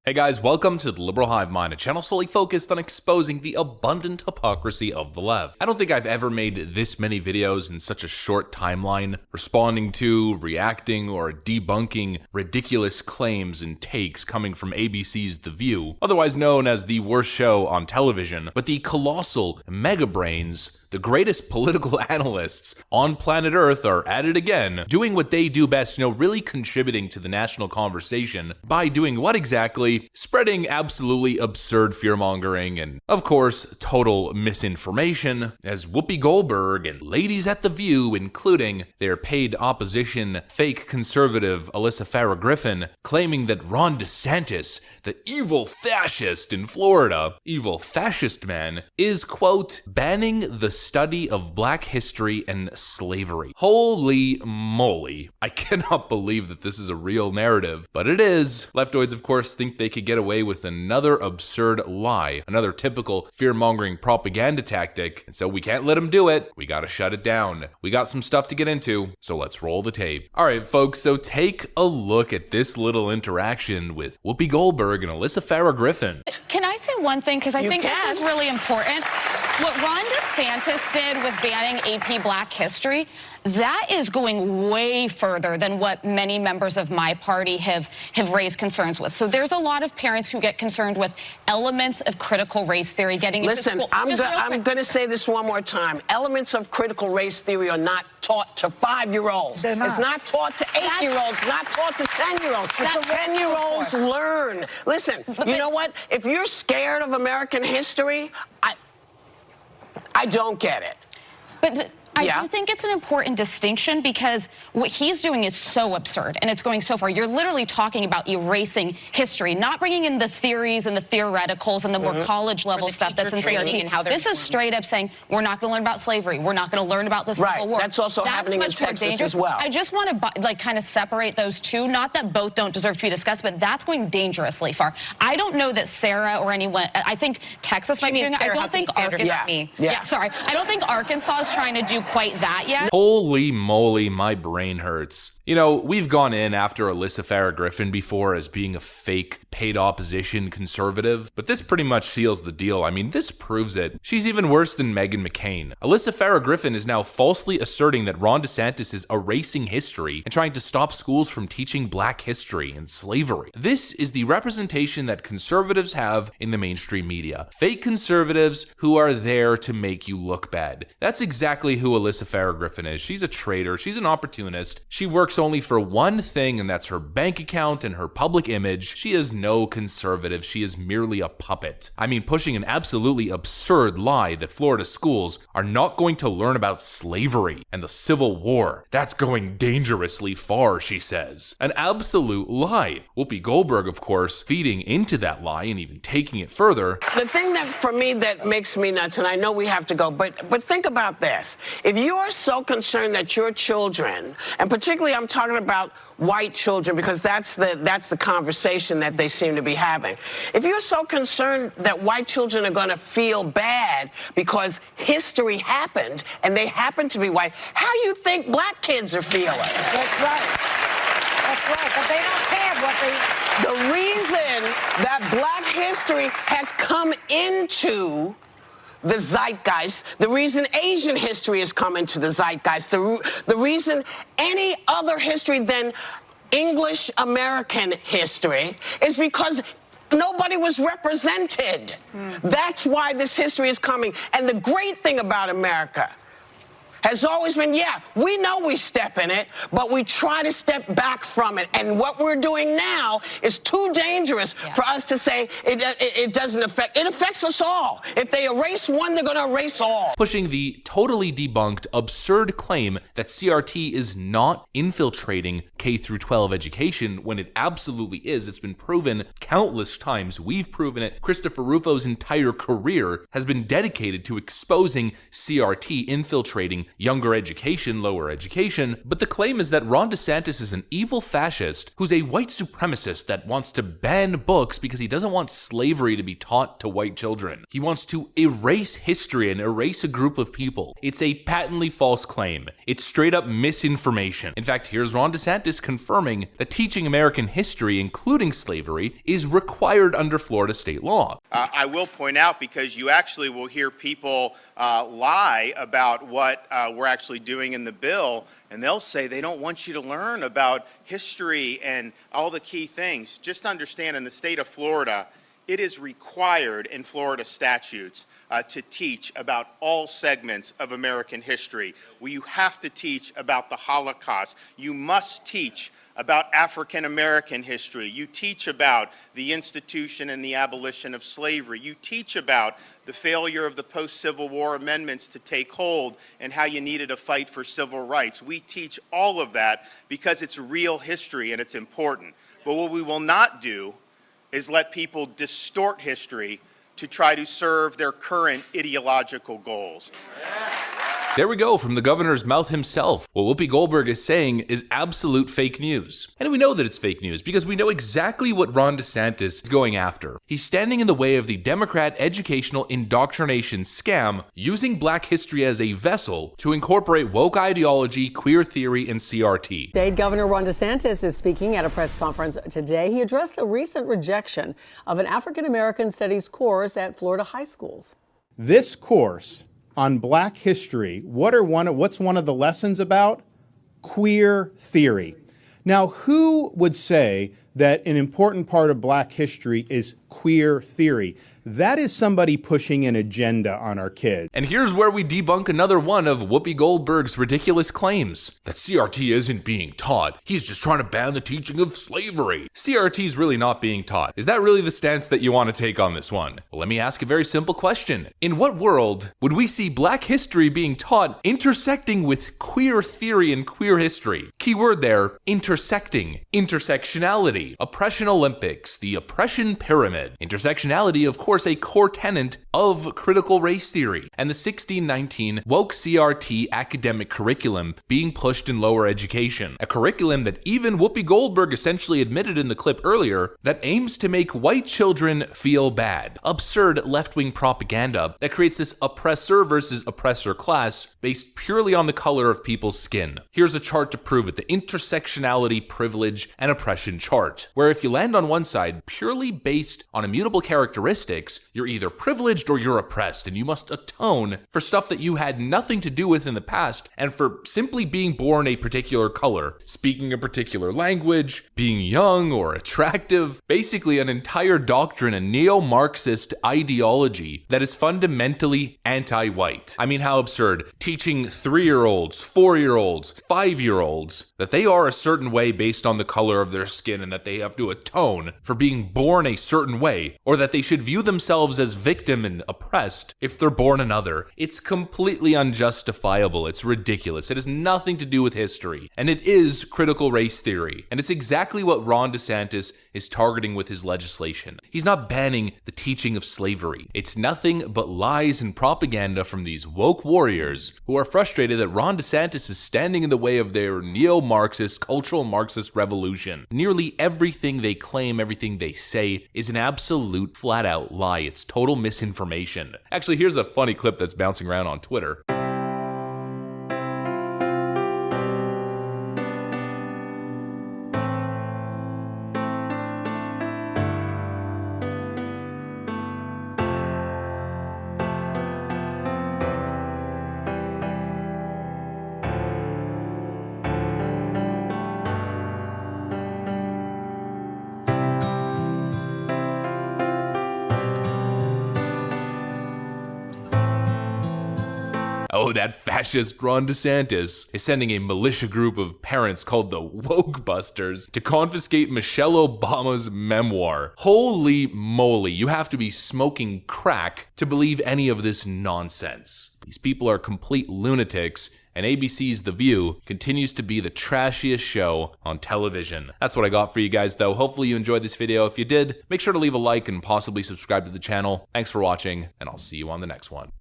Hey guys, welcome to the Liberal Hive Mind, a channel solely focused on exposing the abundant hypocrisy of the left. I don't think I've ever made this many videos in such a short timeline, responding to, reacting, or debunking ridiculous claims and takes coming from ABC's The View, otherwise known as the worst show on television, but the colossal mega brains, the greatest political analysts on planet Earth are at it again, doing what they do best, really wcontributing to the national conversation by doing what exactly? Spreading absolutely absurd fear-mongering and, of course, total misinformation, as Whoopi Goldberg and ladies at The View, including their paid opposition fake conservative Alyssa Farah Griffin, claiming that Ron DeSantis, the evil fascist in Florida, evil fascist man, is, quote, banning the study of black history and slavery. Holy moly. I cannot believe that this is a real narrative, but it is. Leftoids, of course, think they could get away with another absurd lie, another typical fear-mongering propaganda tactic, and so we can't let them do it. We gotta shut it down. We got some stuff to get into, so let's roll the tape. Alright folks, so take a look at this little interaction with Whoopi Goldberg and Alyssa Farah Griffin. Can I say one thing? Because I think this is really important. What Ron DeSantis did with banning AP Black History, that is going way further than what many members of my party have raised concerns with. So there's a lot of parents who get concerned with elements of critical race theory getting into school. Listen, I'm going to say this one more time. Elements of critical race theory are not taught to 5-year-olds. It's not taught to 8-year-olds. Not taught to 10-year-olds. 10-year-olds learn. Listen, you know what? If you're scared of American history, I don't get it. But I do think it's an important distinction because what he's doing is so absurd and it's going so far. You're literally talking about erasing history, not bringing in the theories and the theoreticals and the more college level stuff that's in CRT. This is straight up saying we're not going to learn about slavery. We're not going to learn about the Civil War. That's also happening in Texas as well. I just want to kind of separate those two. Not that both don't deserve to be discussed, but that's going dangerously far. I don't know that Sarah or anyone, I think Texas might be doing it. I don't think Arkansas. I don't think Arkansas is trying to do quite that yet. Holy moly, my brain hurts. You know, we've gone in after Alyssa Farah Griffin before as being a fake paid opposition conservative, but this pretty much seals the deal. I mean, this proves it. She's even worse than Meghan McCain. Alyssa Farah Griffin is now falsely asserting that Ron DeSantis is erasing history and trying to stop schools from teaching black history and slavery. This is the representation that conservatives have in the mainstream media. Fake conservatives who are there to make you look bad. That's exactly who Alyssa Farah Griffin is. She's a traitor. She's an opportunist. She works only for one thing, and that's her bank account and her public image. She is no conservative. She is merely a puppet. I mean, pushing an absolutely absurd lie that Florida schools are not going to learn about slavery and the Civil War. That's going dangerously far, she says. An absolute lie. Whoopi Goldberg, of course, feeding into that lie and even taking it further. The thing that, for me, that makes me nuts, and I know we have to go, but think about this. If you are so concerned that your children, and particularly I'm talking about white children because that's the conversation that they seem to be having. If you're so concerned that white children are going to feel bad because history happened and they happen to be white, how do you think black kids are feeling? That's right. That's right. But they don't care what they... The reason that black history has come into the zeitgeist, the reason Asian history has come into the zeitgeist, the reason any other history than English American history is because nobody was represented. That's why this history is coming. And the great thing about America has always been, we know we step in it, but we try to step back from it. And what we're doing now is too dangerous for us to say it doesn't affect. It affects us all. If they erase one, they're going to erase all. Pushing the totally debunked, absurd claim that CRT is not infiltrating K-12 education when it absolutely is. It's been proven countless times. We've proven it. Christopher Rufo's entire career has been dedicated to exposing CRT infiltrating younger education, lower education, but the claim is that Ron DeSantis is an evil fascist who's a white supremacist that wants to ban books because he doesn't want slavery to be taught to white children. He wants to erase history and erase a group of people. It's a patently false claim. It's straight up misinformation. In fact, here's Ron DeSantis confirming that teaching American history, including slavery, is required under Florida state law. I will point out, because you actually will hear people lie about what we're actually doing in the bill, and they'll say they don't want you to learn about history and all the key things. Just understand, in the state of Florida, it is required in Florida statutes to teach about all segments of American history. You have to teach about the Holocaust. You must teach about African American history. You teach about the institution and the abolition of slavery. You teach about the failure of the post-Civil War amendments to take hold and how you needed to fight for civil rights. We teach all of that because it's real history and it's important. But what we will not do is let people distort history to try to serve their current ideological goals. There we go, from the governor's mouth himself. What Whoopi Goldberg is saying is absolute fake news. And we know that it's fake news because we know exactly what Ron DeSantis is going after. He's standing in the way of the Democrat educational indoctrination scam, using Black history as a vessel to incorporate woke ideology, queer theory, and CRT. State Governor Ron DeSantis is speaking at a press conference today. He addressed the recent rejection of an African American studies course at Florida high schools. This course on Black history, what's one of the lessons about? Queer theory. Now, who would say that an important part of Black history is queer theory? That is somebody pushing an agenda on our kids. And here's where we debunk another one of Whoopi Goldberg's ridiculous claims. That CRT isn't being taught. He's just trying to ban the teaching of slavery. CRT's really not being taught. Is that really the stance that you want to take on this one? Well, let me ask a very simple question. In what world would we see Black history being taught intersecting with queer theory and queer history? Keyword there, intersecting. Intersectionality. Oppression Olympics. The oppression pyramid. Intersectionality, of course, a core tenet of critical race theory, and the 1619 woke CRT academic curriculum being pushed in lower education. A curriculum that even Whoopi Goldberg essentially admitted in the clip earlier that aims to make white children feel bad. Absurd left-wing propaganda that creates this oppressor versus oppressor class based purely on the color of people's skin. Here's a chart to prove it, the intersectionality, privilege, and oppression chart, where if you land on one side purely based on immutable characteristics, you're either privileged or you're oppressed, and you must atone for stuff that you had nothing to do with in the past, and for simply being born a particular color, speaking a particular language, being young or attractive. Basically an entire doctrine, a neo-Marxist ideology that is fundamentally anti-white. I mean, how absurd. Teaching 3-year-olds, 4-year-olds, 5-year-olds that they are a certain way based on the color of their skin and that they have to atone for being born a certain way, or that they should view themselves as victim and oppressed if they're born another. It's completely unjustifiable. It's ridiculous. It has nothing to do with history, and it is critical race theory. And it's exactly what Ron DeSantis is targeting with his legislation. He's not banning the teaching of slavery. It's nothing but lies and propaganda from these woke warriors who are frustrated that Ron DeSantis is standing in the way of their neo-Marxist, cultural Marxist revolution. Nearly everything they claim, everything they say is an absolute flat-out lie. It's total misinformation. Actually, here's a funny clip that's bouncing around on Twitter. Oh, that fascist Ron DeSantis is sending a militia group of parents called the Woke Busters to confiscate Michelle Obama's memoir. Holy moly, you have to be smoking crack to believe any of this nonsense. These people are complete lunatics, and ABC's The View continues to be the trashiest show on television. That's what I got for you guys, though. Hopefully you enjoyed this video. If you did, make sure to leave a like and possibly subscribe to the channel. Thanks for watching, and I'll see you on the next one.